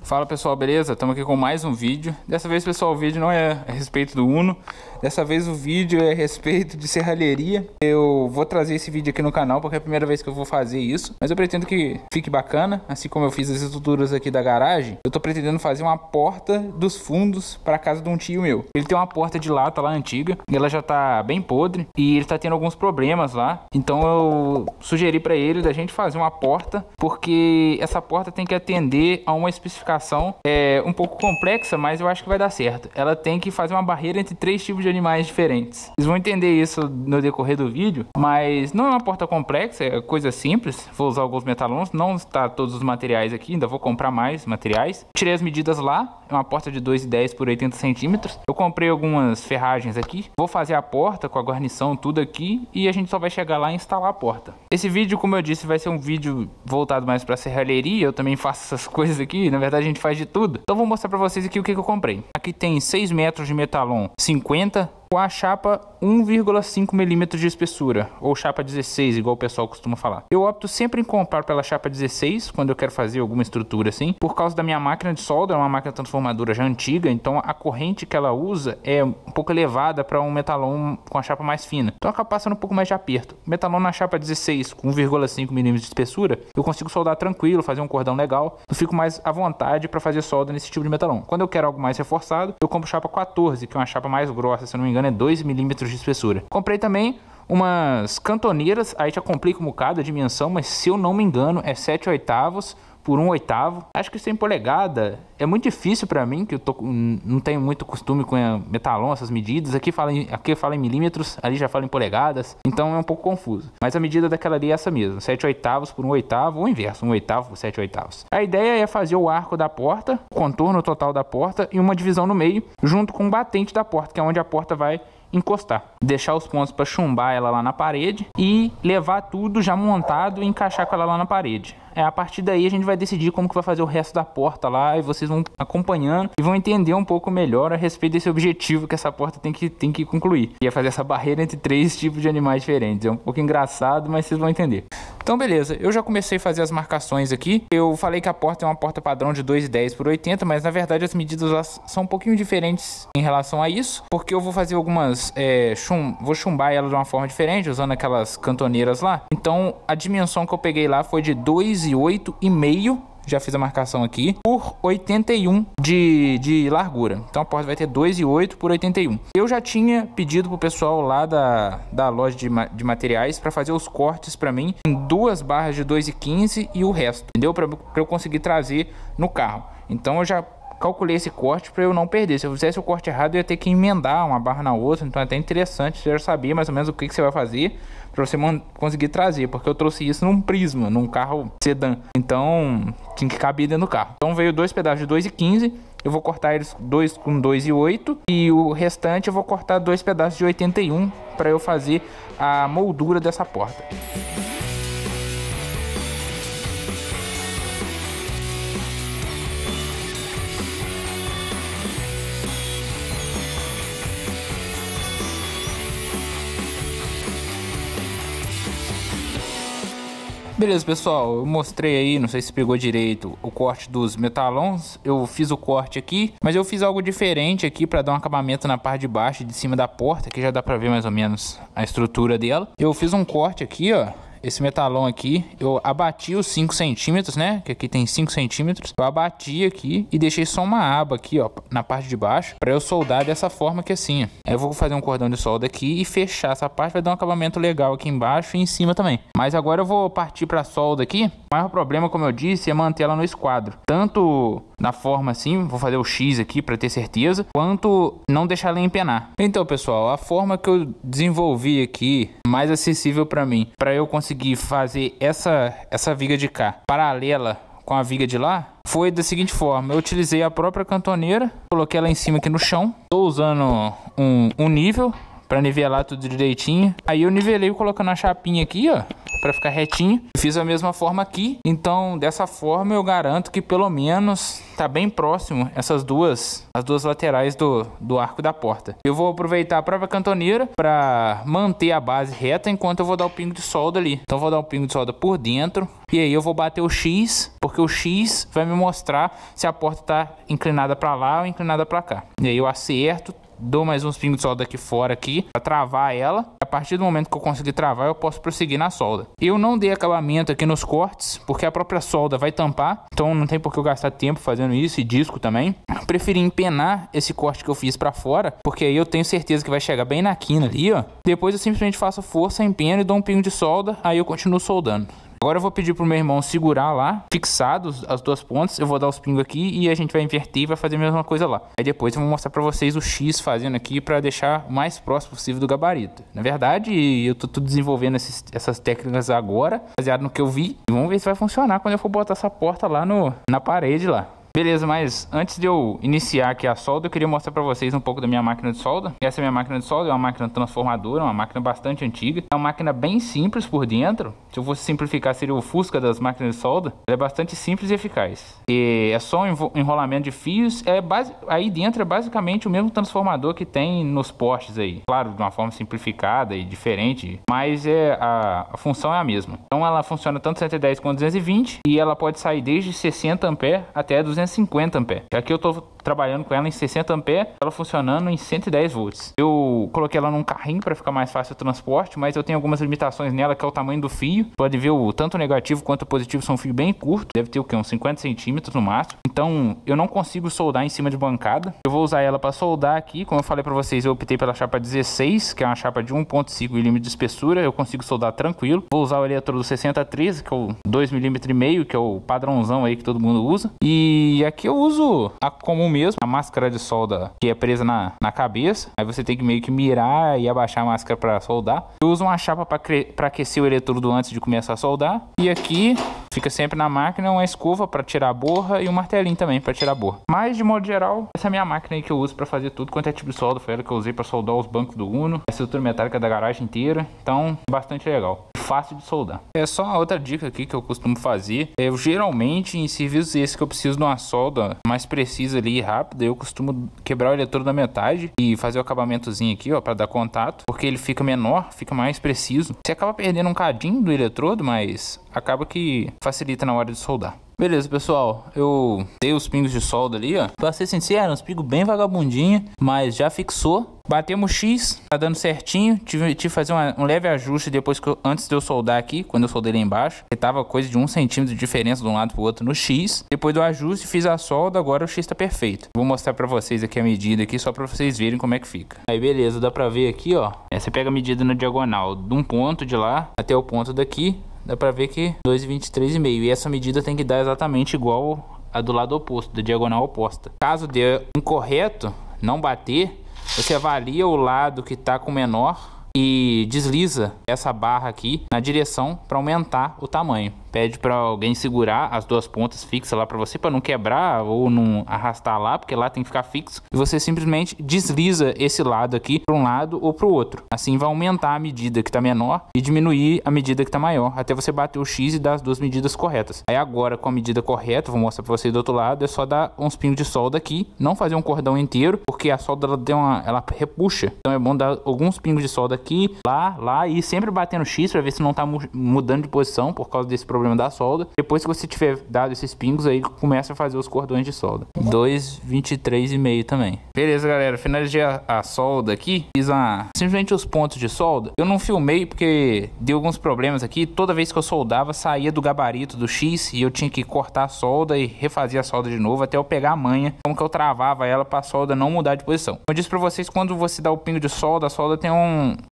Fala pessoal, beleza? Estamos aqui com mais um vídeo. Dessa vez, pessoal, o vídeo não é a respeito do Uno. Dessa vez o vídeo é a respeito de serralheria. Eu vou trazer esse vídeo aqui no canal porque é a primeira vez que eu vou fazer isso. Mas eu pretendo que fique bacana. Assim como eu fiz as estruturas aqui da garagem, eu tô pretendendo fazer uma porta dos fundos para a casa de um tio meu. Ele tem uma porta de lata lá antiga e ela já tá bem podre e ele tá tendo alguns problemas lá. Então eu sugeri para ele da gente fazer uma porta, porque essa porta tem que atender a uma especificação um pouco complexa, mas eu acho que vai dar certo. Ela tem que fazer uma barreira entre 3 tipos de animais diferentes. Vocês vão entender isso no decorrer do vídeo, mas não é uma porta complexa, é coisa simples. Vou usar alguns metalons, não está todos os materiais aqui, ainda vou comprar mais materiais. Tirei as medidas lá, é uma porta de 2,10 por 80 centímetros. Eu comprei algumas ferragens aqui, vou fazer a porta com a guarnição, tudo aqui, e a gente só vai chegar lá e instalar a porta. Esse vídeo, como eu disse, vai ser um vídeo voltado mais para serralheria. Eu também faço essas coisas aqui, na verdade a gente faz de tudo. Então vou mostrar para vocês aqui o que eu comprei. Aqui tem 6 metros de metalon 50 com a chapa 1,5 milímetros de espessura, ou chapa 16, igual o pessoal costuma falar. Eu opto sempre em comprar pela chapa 16 quando eu quero fazer alguma estrutura assim, por causa da minha máquina de solda. É uma máquina transformadora já antiga, então a corrente que ela usa é um pouco elevada para um metalon com a chapa mais fina, então acaba passando um pouco mais de aperto. Metalon na chapa 16 com 1,5 milímetros de espessura, eu consigo soldar tranquilo, fazer um cordão legal, eu fico mais à vontade para fazer solda nesse tipo de metalon. Quando eu quero algo mais reforçado, eu compro chapa 14, que é uma chapa mais grossa, se eu não me engano é 2 milímetros de espessura. Comprei também umas cantoneiras, aí já complica um bocado a dimensão, mas se eu não me engano é 7/8 por 1/8. Acho que 100 polegada é muito difícil para mim, que eu não tenho muito costume com metalon, essas medidas. Aqui fala em milímetros, ali já fala em polegadas, então é um pouco confuso. Mas a medida daquela ali é essa mesmo, 7/8 por 1/8, ou inverso, 1/8 por 7/8. A ideia é fazer o arco da porta, o contorno total da porta e uma divisão no meio, junto com o batente da porta, que é onde a porta vai encostar. Deixar os pontos para chumbar ela lá na parede e levar tudo já montado e encaixar com ela lá na parede. A partir daí a gente vai decidir como que vai fazer o resto da porta lá, e vocês vão acompanhando e vão entender um pouco melhor a respeito desse objetivo que essa porta tem que concluir, que é fazer essa barreira entre 3 tipos de animais diferentes. É um pouco engraçado, mas vocês vão entender. Então beleza, eu já comecei a fazer as marcações aqui. Eu falei que a porta é uma porta padrão de 2,10 por 80, mas na verdade as medidas são um pouquinho diferentes em relação a isso, porque eu vou fazer algumas vou chumbar ela de uma forma diferente, usando aquelas cantoneiras lá. Então a dimensão que eu peguei lá foi de 2,8,5, já fiz a marcação aqui, por 81 de largura. Então a porta vai ter 2,8 por 81. Eu já tinha pedido pro pessoal lá da loja de materiais para fazer os cortes para mim em 2 barras de 2,15 e o resto, entendeu? Para eu conseguir trazer no carro. Então eu já calculei esse corte para eu não perder. Se eu fizesse o corte errado, eu ia ter que emendar uma barra na outra. Então é até interessante você já saber mais ou menos o que você vai fazer para você conseguir trazer, porque eu trouxe isso num Prisma, num carro sedã, então tinha que caber dentro do carro. Então veio 2 pedaços de 2,15. eu vou cortar eles 2 com 2,8 e o restante eu vou cortar 2 pedaços de 81 para eu fazer a moldura dessa porta. Beleza, pessoal, eu mostrei aí, não sei se pegou direito, o corte dos metalons. Eu fiz o corte aqui, mas eu fiz algo diferente aqui para dar um acabamento na parte de baixo e de cima da porta, que já dá para ver mais ou menos a estrutura dela. Eu fiz um corte aqui, ó. Esse metalon aqui, eu abati os 5 centímetros, né? Que aqui tem 5 centímetros. Eu abati aqui e deixei só uma aba aqui, ó, na parte de baixo, para eu soldar dessa forma aqui assim, ó. Aí eu vou fazer um cordão de solda aqui e fechar essa parte, vai dar um acabamento legal aqui embaixo e em cima também. Mas agora eu vou partir para a solda aqui. O maior problema, como eu disse, é manter ela no esquadro. Tanto na forma assim, vou fazer o X aqui para ter certeza, quanto não deixar ela empenar. Então, pessoal, a forma que eu desenvolvi aqui, mais acessível para mim, para eu conseguir fazer essa viga de cá paralela com a viga de lá, foi da seguinte forma: eu utilizei a própria cantoneira, coloquei ela em cima aqui no chão, estou usando um nível pra nivelar tudo direitinho. Aí eu nivelei colocando a chapinha aqui, ó, pra ficar retinho. Fiz a mesma forma aqui. Então, dessa forma eu garanto que pelo menos tá bem próximo as duas laterais do arco da porta. Eu vou aproveitar a própria cantoneira pra manter a base reta enquanto eu vou dar o pingo de solda ali. Então, eu vou dar o pingo de solda por dentro. E aí eu vou bater o X, porque o X vai me mostrar se a porta tá inclinada pra lá ou inclinada pra cá. E aí eu acerto, dou mais uns pingos de solda aqui fora aqui pra travar ela. A partir do momento que eu conseguir travar, eu posso prosseguir na solda. Eu não dei acabamento aqui nos cortes, porque a própria solda vai tampar. Então não tem por que eu gastar tempo fazendo isso, e disco também. Eu preferi empenar esse corte que eu fiz pra fora, porque aí eu tenho certeza que vai chegar bem na quina ali, ó. Depois eu simplesmente faço força, empeno e dou um pingo de solda. Aí eu continuo soldando. Agora eu vou pedir pro meu irmão segurar lá, fixados as duas pontas. Eu vou dar os pingos aqui e a gente vai inverter e vai fazer a mesma coisa lá. Aí depois eu vou mostrar pra vocês o X fazendo aqui pra deixar o mais próximo possível do gabarito. Na verdade, eu tô desenvolvendo essas técnicas agora, baseado no que eu vi. E vamos ver se vai funcionar quando eu for botar essa porta lá na parede lá. Beleza, mas antes de eu iniciar aqui a solda, eu queria mostrar pra vocês um pouco da minha máquina de solda. Essa é a minha máquina de solda, é uma máquina transformadora, uma máquina bastante antiga. É uma máquina bem simples por dentro. Se eu fosse simplificar, seria o Fusca das máquinas de solda. Ela é bastante simples e eficaz. E é só um enrolamento de fios. Aí dentro é basicamente o mesmo transformador que tem nos postes aí. Claro, de uma forma simplificada e diferente, mas a função é a mesma. Então ela funciona tanto 110 quanto 220 e ela pode sair desde 60 A até 250 A. Aqui eu tô trabalhando com ela em 60 A, ela funcionando em 110 volts. Eu coloquei ela num carrinho para ficar mais fácil o transporte, mas eu tenho algumas limitações nela, que é o tamanho do fio. Pode ver tanto o negativo quanto o positivo são um fio bem curto, deve ter o que, uns 50 centímetros no máximo. Então eu não consigo soldar em cima de bancada. Eu vou usar ela para soldar aqui. Como eu falei para vocês, eu optei pela chapa 16, que é uma chapa de 1.5 mm de espessura. Eu consigo soldar tranquilo. Vou usar o eletrodo 6013, que é o 2,5 mm, que é o padrãozão aí que todo mundo usa. E aqui eu uso a comum mesmo, a máscara de solda que é presa na cabeça. Aí você tem que meio que mirar e abaixar a máscara para soldar. Eu uso uma chapa para aquecer o eletrodo antes de começar a soldar. E aqui fica sempre na máquina uma escova para tirar a borra e um martelinho também para tirar a borra. Mas de modo geral, essa é a minha máquina aí que eu uso para fazer tudo quanto é tipo de solda. Foi ela que eu usei para soldar os bancos do Uno, a estrutura metálica da garagem inteira. Então, bastante legal. Fácil de soldar. É só uma outra dica aqui que eu costumo fazer. Eu geralmente, em serviços esses que eu preciso de uma solda mais precisa ali e rápida, eu costumo quebrar o eletrodo na metade e fazer o acabamentozinho aqui, ó, para dar contato, porque ele fica menor, fica mais preciso. Você acaba perdendo um cadinho do eletrodo, mas acaba que facilita na hora de soldar. Beleza, pessoal, eu dei os pingos de solda ali, ó. Pra ser sincero, uns pingos bem vagabundinho, mas já fixou. Batemos X, tá dando certinho. Tive que fazer um leve ajuste depois antes de eu soldar aqui, quando eu soldei lá embaixo. Que tava coisa de 1 centímetro de diferença de um lado pro outro no X. Depois do ajuste, fiz a solda, agora o X tá perfeito. Vou mostrar pra vocês aqui a medida aqui, só pra vocês verem como é que fica. Aí beleza, dá pra ver aqui, ó. Você pega a medida na diagonal, de um ponto de lá até o ponto daqui. Dá pra ver que 2,23,5. E essa medida tem que dar exatamente igual a do lado oposto, da diagonal oposta. Caso dê incorreto, não bater, você avalia o lado que tá com menor e desliza essa barra aqui na direção para aumentar o tamanho. Pede para alguém segurar as duas pontas fixas lá para você, para não quebrar ou não arrastar lá, porque lá tem que ficar fixo. E você simplesmente desliza esse lado aqui para um lado ou para o outro. Assim vai aumentar a medida que está menor e diminuir a medida que está maior, até você bater o X e dar as duas medidas corretas. Aí agora, com a medida correta, vou mostrar para vocês do outro lado, é só dar uns pingos de solda aqui, não fazer um cordão inteiro, porque a solda ela repuxa. Então é bom dar alguns pingos de solda aqui, lá e sempre batendo X para ver se não está mudando de posição por causa desse problema da solda. Depois que você tiver dado esses pingos aí, começa a fazer os cordões de solda. 2,23,5 também. Beleza, galera, finalizei a solda aqui. Fiz simplesmente os pontos de solda. Eu não filmei porque deu alguns problemas aqui. Toda vez que eu soldava, saía do gabarito do X e eu tinha que cortar a solda e refazer a solda de novo até eu pegar a manha, como que eu travava ela para a solda não mudar de posição. Eu disse para vocês, quando você dá o pingo de solda, a solda tem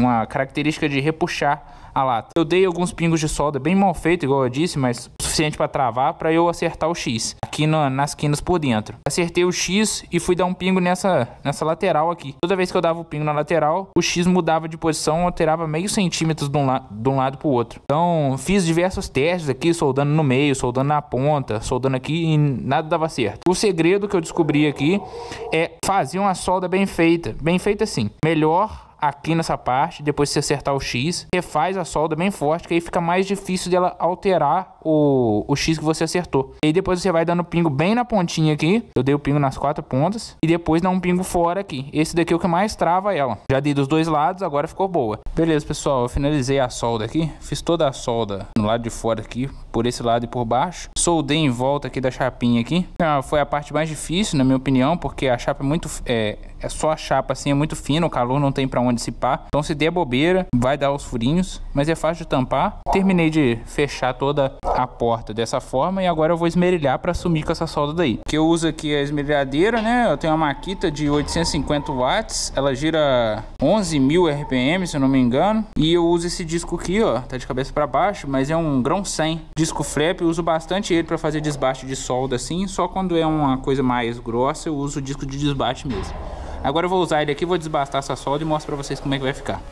uma característica de repuxar a lata. Eu dei alguns pingos de solda bem mal feito, igual eu disse, mas suficiente para travar, para eu acertar o X aqui nas quinas por dentro. Acertei o X e fui dar um pingo nessa lateral aqui. Toda vez que eu dava o pingo na lateral, o X mudava de posição, alterava meio centímetros de um lado para o outro. Então fiz diversos testes aqui, soldando no meio, soldando na ponta, soldando aqui e nada dava certo. O segredo que eu descobri aqui é fazer uma solda bem feita assim, melhor aqui nessa parte, depois que você acertar o X, você faz a solda bem forte, que aí fica mais difícil dela alterar o X que você acertou. E aí depois você vai dando pingo bem na pontinha aqui, eu dei o pingo nas 4 pontas, e depois dá um pingo fora aqui. Esse daqui é o que mais trava ela. Já dei dos dois lados, agora ficou boa. Beleza, pessoal, eu finalizei a solda aqui, fiz toda a solda no lado de fora aqui, por esse lado e por baixo. Soldei em volta aqui da chapinha aqui. Foi a parte mais difícil, na minha opinião, porque a chapa é muito... É só a chapa assim, é muito fina, o calor não tem pra onde dissipar. Então se der bobeira, vai dar os furinhos, mas é fácil de tampar. Terminei de fechar toda a porta dessa forma e agora eu vou esmerilhar pra sumir com essa solda daí. O que eu uso aqui é a esmerilhadeira, né? Eu tenho uma Makita de 850 watts, ela gira 11.000 RPM, se eu não me engano. E eu uso esse disco aqui, ó, tá de cabeça pra baixo, mas é um grão 100. Disco flap, eu uso bastante ele pra fazer desbaste de solda assim, só quando é uma coisa mais grossa eu uso o disco de desbaste mesmo. Agora eu vou usar ele aqui, vou desbastar essa solda e mostro pra vocês como é que vai ficar.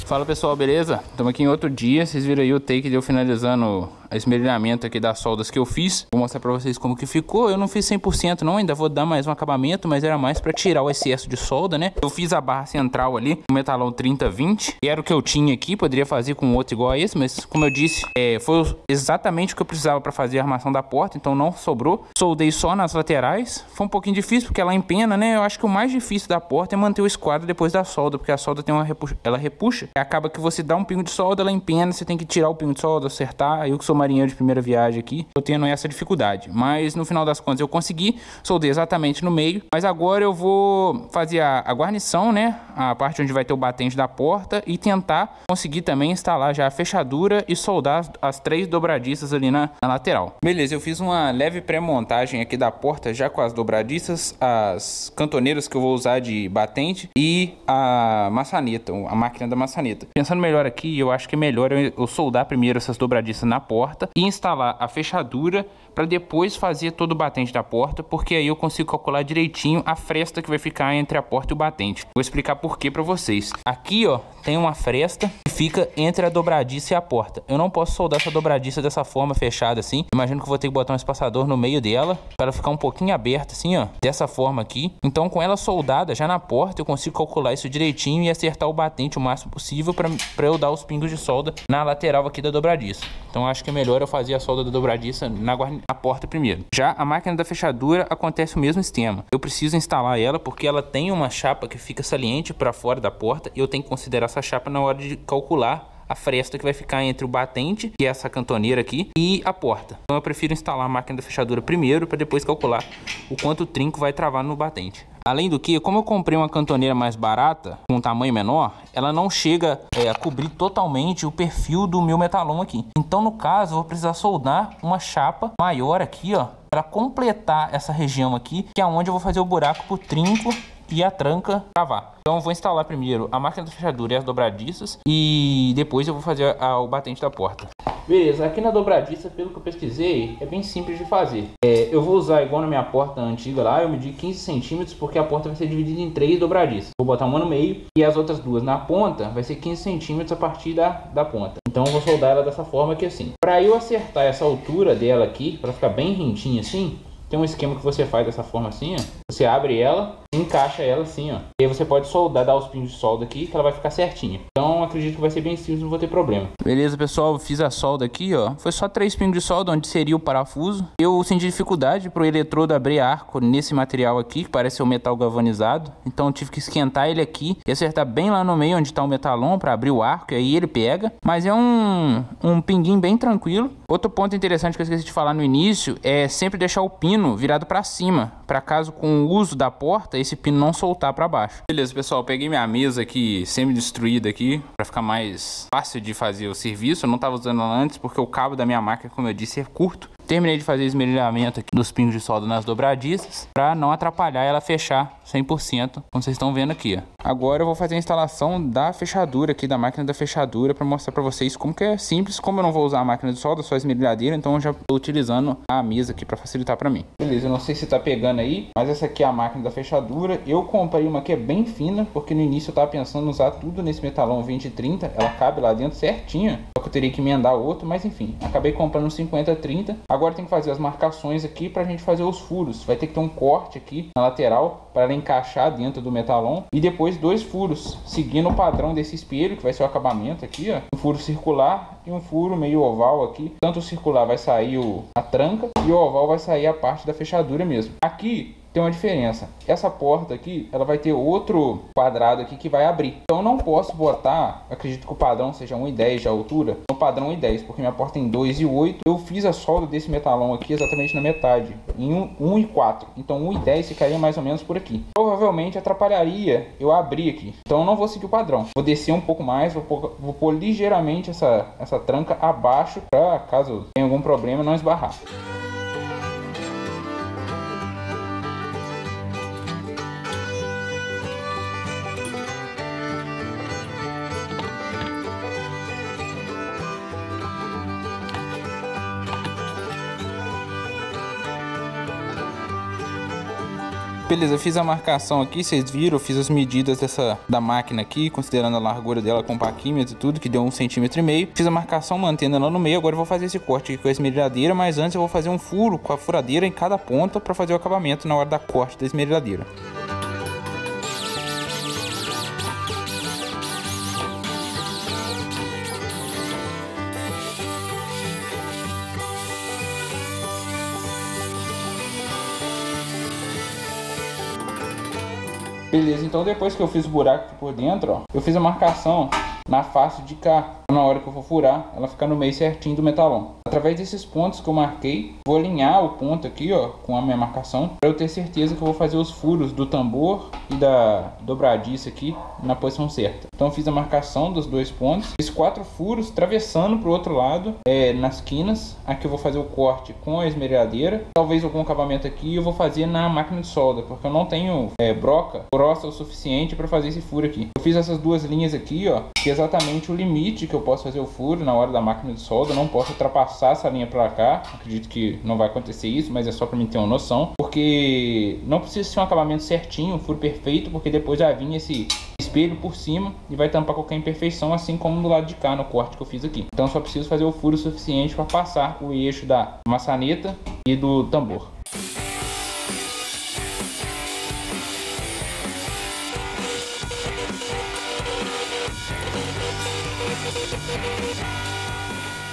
Fala pessoal, beleza? Estamos aqui em outro dia, vocês viram aí o take de eu finalizando o esmerilhamento aqui das soldas que eu fiz. Vou mostrar pra vocês como que ficou. Eu não fiz 100% não, ainda vou dar mais um acabamento, mas era mais pra tirar o excesso de solda, né? Eu fiz a barra central ali, o metalão 30-20, que era o que eu tinha aqui, poderia fazer com outro igual a esse, mas como eu disse, foi exatamente o que eu precisava pra fazer a armação da porta, então não sobrou. Soldei só nas laterais, foi um pouquinho difícil porque ela empena, né? Eu acho que o mais difícil da porta é manter o esquadro depois da solda, porque a solda tem uma ela repuxa, acaba que você dá um pingo de solda, ela empena, você tem que tirar o pingo de solda, acertar. Eu que sou marinheiro de primeira viagem aqui, tô tendo essa dificuldade, mas no final das contas eu consegui, soldei exatamente no meio. Mas agora eu vou fazer a guarnição, né, a parte onde vai ter o batente da porta, e tentar conseguir também instalar já a fechadura e soldar as 3 dobradiças ali na lateral. Beleza, eu fiz uma leve pré-montagem aqui da porta já com as dobradiças, as cantoneiras que eu vou usar de batente e a maçaneta, a máquina da maçaneta. Pensando melhor aqui, eu acho que é melhor eu soldar primeiro essas dobradiças na porta e instalar a fechadura para depois fazer todo o batente da porta, porque aí eu consigo calcular direitinho a fresta que vai ficar entre a porta e o batente. Vou explicar por que para vocês. Aqui, ó, tem uma fresta que fica entre a dobradiça e a porta. Eu não posso soldar essa dobradiça dessa forma fechada assim. Imagino que eu vou ter que botar um espaçador no meio dela para ela ficar um pouquinho aberta assim, ó, dessa forma aqui. Então, com ela soldada já na porta, eu consigo calcular isso direitinho e acertar o batente o máximo possível para eu dar os pingos de solda na lateral aqui da dobradiça. Então, acho que é melhor eu fazer a solda da dobradiça na porta primeiro. Já a máquina da fechadura acontece o mesmo esquema. Eu preciso instalar ela porque ela tem uma chapa que fica saliente para fora da porta e eu tenho que considerar essa chapa na hora de calcular a fresta que vai ficar entre o batente, que é essa cantoneira aqui, e a porta. Então eu prefiro instalar a máquina da fechadura primeiro para depois calcular o quanto o trinco vai travar no batente. Além do que, como eu comprei uma cantoneira mais barata, com um tamanho menor, ela não chega a cobrir totalmente o perfil do meu metalon aqui. Então, no caso, eu vou precisar soldar uma chapa maior aqui, ó, para completar essa região aqui, que é onde eu vou fazer o buraco pro trinco e a tranca travar. Então eu vou instalar primeiro a máquina da fechadura e as dobradiças e depois eu vou fazer o batente da porta. Beleza, aqui na dobradiça, pelo que eu pesquisei, é bem simples de fazer. Eu vou usar igual na minha porta antiga lá, eu medi 15 centímetros porque a porta vai ser dividida em 3 dobradiças. Vou botar uma no meio e as outras 2 na ponta, vai ser 15 centímetros a partir da ponta. Então eu vou soldar ela dessa forma aqui assim. Para eu acertar essa altura dela aqui, para ficar bem rentinha assim, tem um esquema que você faz dessa forma assim, ó. Você abre ela, encaixa ela assim, ó. E aí você pode soldar, dar os pingos de solda aqui, que ela vai ficar certinha. Então acredito que vai ser bem simples, não vou ter problema. Beleza, pessoal, fiz a solda aqui, ó. Foi só 3 pingos de solda, onde seria o parafuso. Eu senti dificuldade pro eletrodo abrir arco nesse material aqui, que parece ser um metal galvanizado. Então eu tive que esquentar ele aqui e acertar bem lá no meio, onde tá o metalon, para abrir o arco. E aí ele pega. Mas é um pinguinho bem tranquilo. Outro ponto interessante que eu esqueci de falar no início é sempre deixar o pino virado para cima, para caso com o uso da porta esse pino não soltar para baixo. Beleza, pessoal, eu peguei minha mesa aqui semi-destruída aqui para ficar mais fácil de fazer o serviço. Eu não estava usando ela antes porque o cabo da minha máquina, como eu disse, é curto. Terminei de fazer esmerilhamento aqui dos pingos de solda nas dobradiças para não atrapalhar ela fechar 100%, como vocês estão vendo aqui, ó. Agora eu vou fazer a instalação da fechadura aqui, da máquina da fechadura, para mostrar para vocês como que é simples. Como eu não vou usar a máquina de solda, só a esmerilhadeira, então eu já estou utilizando a mesa aqui para facilitar para mim. Beleza, eu não sei se tá pegando aí, mas essa aqui é a máquina da fechadura. Eu comprei uma que é bem fina, porque no início eu tava pensando em usar tudo nesse metalão 20/30, ela cabe lá dentro certinha, só que eu teria que emendar outro, mas enfim, acabei comprando um 50/30. Agora tem que fazer as marcações aqui pra gente fazer os furos. Vai ter que ter um corte aqui na lateral para ela encaixar dentro do metalão, e depois 2 furos, seguindo o padrão desse espelho, que vai ser o acabamento aqui, ó. Um furo circular e um furo meio oval aqui. Tanto o circular vai sair a tranca e o oval vai sair a parte da fechadura mesmo. Aqui tem uma diferença. Essa porta aqui, ela vai ter outro quadrado aqui que vai abrir. Então eu não posso botar, acredito que o padrão seja 1,10 de altura, no padrão 1,10, porque minha porta tem 2,8. Eu fiz a solda desse metalão aqui exatamente na metade, em 1,4. Então 1,10 ficaria mais ou menos por aqui. Provavelmente atrapalharia eu abrir aqui. Então eu não vou seguir o padrão. Vou descer um pouco mais, vou pôr ligeiramente essa tranca abaixo, para caso tenha algum problema não esbarrar. Beleza, eu fiz a marcação aqui, vocês viram, eu fiz as medidas da máquina aqui, considerando a largura dela com paquímetro e tudo, que deu 1,5 cm. Fiz a marcação mantendo ela no meio. Agora eu vou fazer esse corte aqui com a esmerilhadeira, mas antes eu vou fazer um furo com a furadeira em cada ponta para fazer o acabamento na hora da corte da esmerilhadeira. Beleza, então depois que eu fiz o buraco aqui por dentro, ó, eu fiz a marcação na face de cá. Na hora que eu for furar, ela fica no meio certinho do metalão. Através desses pontos que eu marquei, vou alinhar o ponto aqui, ó, com a minha marcação, para eu ter certeza que eu vou fazer os furos do tambor e da dobradiça aqui na posição certa. Então eu fiz a marcação dos 2 pontos, fiz 4 furos atravessando para o outro lado, nas quinas. Aqui eu vou fazer o corte com a esmerilhadeira, talvez algum acabamento aqui eu vou fazer na máquina de solda, porque eu não tenho broca grossa o suficiente para fazer esse furo aqui. Eu fiz essas 2 linhas aqui, ó, que é exatamente o limite que eu posso fazer o furo na hora da máquina de solda. Eu não posso ultrapassar essa linha para cá, acredito que não vai acontecer isso, mas é só para mim ter uma noção, porque não precisa ser um acabamento certinho, um furo perfeito, porque depois já vinha esse espelho por cima e vai tampar qualquer imperfeição, assim como do lado de cá no corte que eu fiz aqui. Então só preciso fazer o furo suficiente para passar o eixo da maçaneta e do tambor.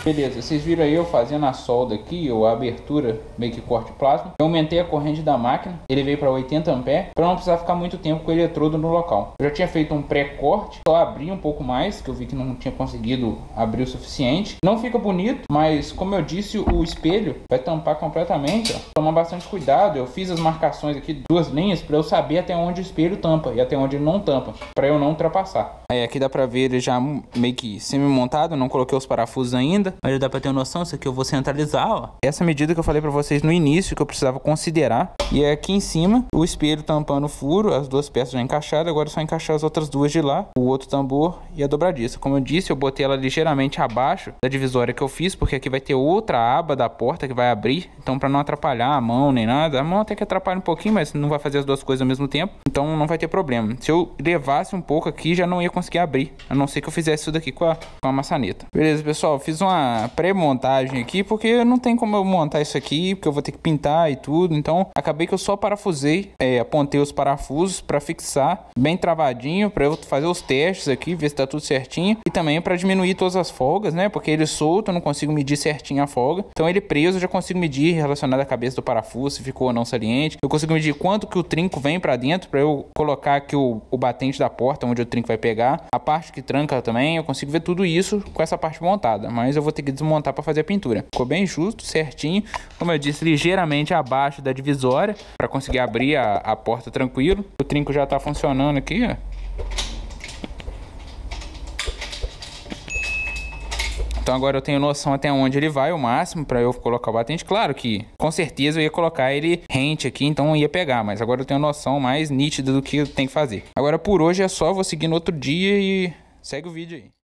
Beleza, vocês viram aí eu fazendo a solda aqui, ou a abertura, meio que corte plasma. Eu aumentei a corrente da máquina, ele veio para 80 A, para não precisar ficar muito tempo com o eletrodo no local. Eu já tinha feito um pré-corte, só abri um pouco mais, que eu vi que não tinha conseguido abrir o suficiente. Não fica bonito, mas como eu disse, o espelho vai tampar completamente, ó. Toma bastante cuidado. Eu fiz as marcações aqui, 2 linhas, para eu saber até onde o espelho tampa e até onde ele não tampa, para eu não ultrapassar. Aí aqui dá para ver ele já meio que semi-montado, não coloquei os parafusos ainda, mas dá pra ter uma noção. Isso aqui eu vou centralizar, ó. Essa medida que eu falei pra vocês no início, que eu precisava considerar. E é aqui em cima, o espelho tampando o furo, as 2 peças já encaixadas. Agora é só encaixar as outras 2 de lá, o outro tambor e a dobradiça. Como eu disse, eu botei ela ligeiramente abaixo da divisória que eu fiz, porque aqui vai ter outra aba da porta que vai abrir. Então pra não atrapalhar a mão nem nada, a mão até que atrapalha um pouquinho, mas não vai fazer as 2 coisas ao mesmo tempo, então não vai ter problema. Se eu levasse um pouco aqui, já não ia conseguir abrir, a não ser que eu fizesse isso daqui com a maçaneta. Beleza, pessoal, fiz uma pré-montagem aqui, porque não tem como eu montar isso aqui, porque eu vou ter que pintar e tudo. Então acabei que eu só parafusei, apontei os parafusos para fixar bem travadinho, para eu fazer os testes aqui, ver se tá tudo certinho, e também para diminuir todas as folgas, né, porque ele solto eu não consigo medir certinho a folga. Então ele preso eu já consigo medir relacionado à cabeça do parafuso, se ficou ou não saliente. Eu consigo medir quanto que o trinco vem para dentro, para eu colocar aqui o batente da porta onde o trinco vai pegar, a parte que tranca também. Eu consigo ver tudo isso com essa parte montada, mas eu vou ter que desmontar para fazer a pintura. Ficou bem justo, certinho, como eu disse, ligeiramente abaixo da divisória, para conseguir abrir a porta tranquilo. O trinco já tá funcionando aqui, ó. Então agora eu tenho noção até onde ele vai, o máximo, pra eu colocar o batente. Claro que, com certeza, eu ia colocar ele rente aqui, então ia pegar. Mas agora eu tenho noção mais nítida do que eu tenho que fazer. Agora por hoje é só, vou seguir no outro dia e segue o vídeo aí.